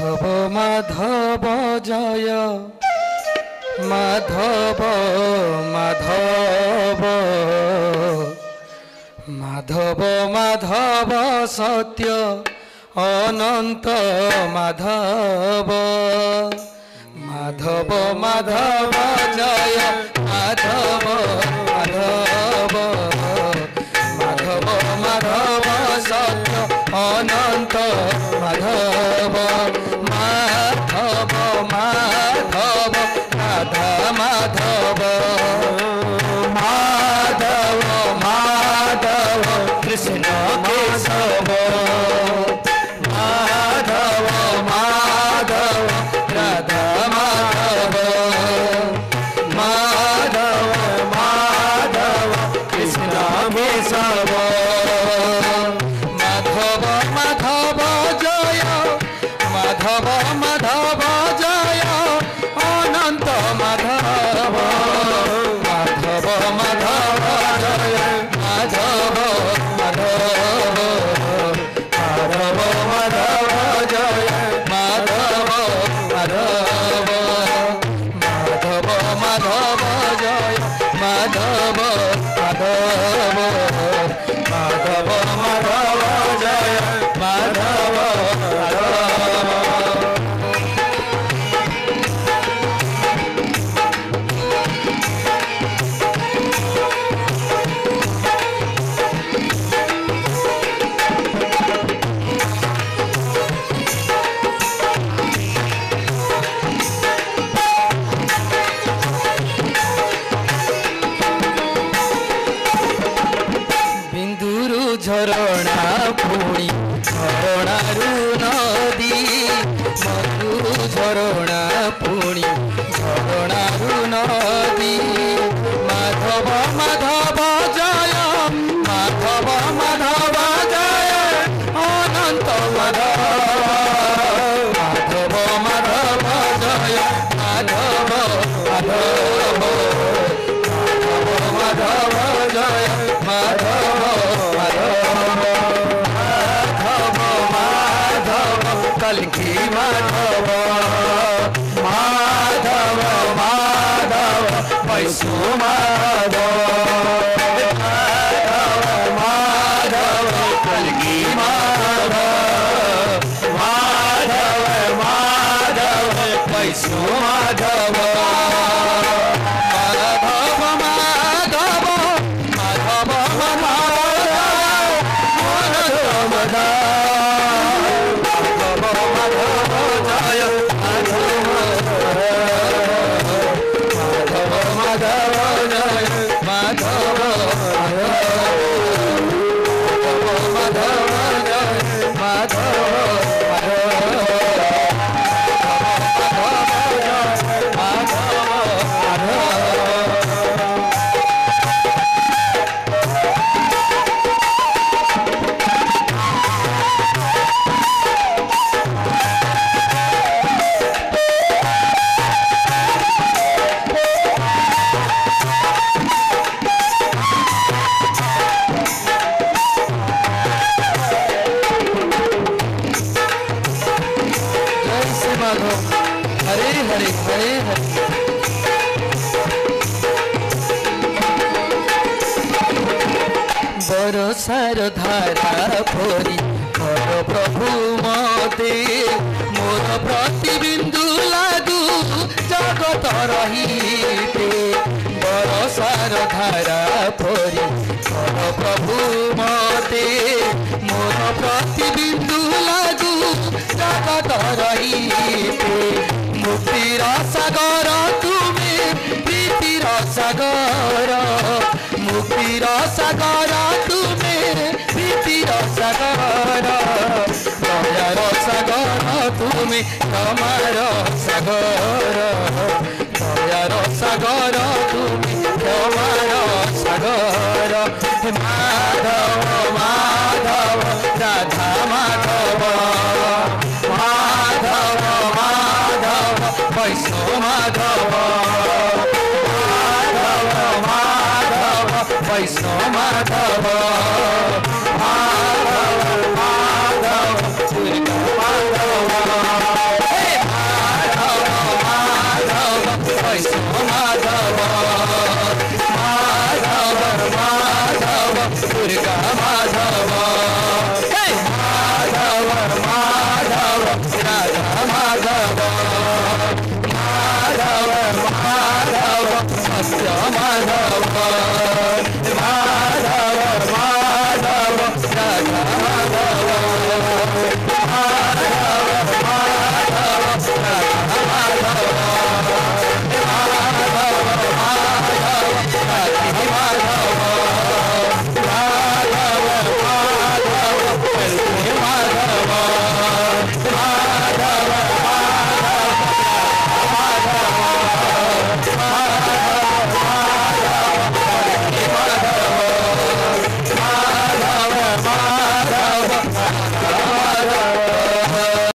माधव जय माधव माधव माधव माधव सत्य अनंत माधव माधव माधव जय माधव माधव माधव माधव सत्य अनंत माधव माधव माधव राधा माधव माधव माधव कृष्ण केशव माधव माधव राधा माधव माधव माधव कृष्ण केशव माधव माधव जय माधव माधव जय अनंत माधव माधव माधव जय माधव माधव माधव माधव जय माधव माधव माधव माधव जय माधव माधव माधव माधव जय माधव माधव झरणा पुणी झरणारू नदी मधुर झरणा पुणी झरणारू नदी माधव माधव जय माधव माधव जय अनंत माधव माधव माधव जय माधव माधव माधव जय माधव कलकी माधव माधव माधव पैसो माधव माधव कलकी माधव माधव माधव पैसो माधव माधव माधव माधव माधव हरे हरे हरे हरे बरसार धारा भरी कर प्रभु मते मोर प्रतिबिंदु लागू जगत रहीते बरसार धारा भरी कर प्रभु मते मोर प्रतिबिंदु लागू जगत रहीते मुक्तिर सागर तुमे प्रीतिर सागर मुक्तिर सागर तुमे प्रीतिर सागर दयार सागर तुमे क्षमार सागर दयार सागर तुमे क्षमार सागर माधव माधव राधा माधव माधव माधव वैष्णव माधव माधव माधव वैष्णव माधव माधव माधव दुर्गा माधव राधा माधव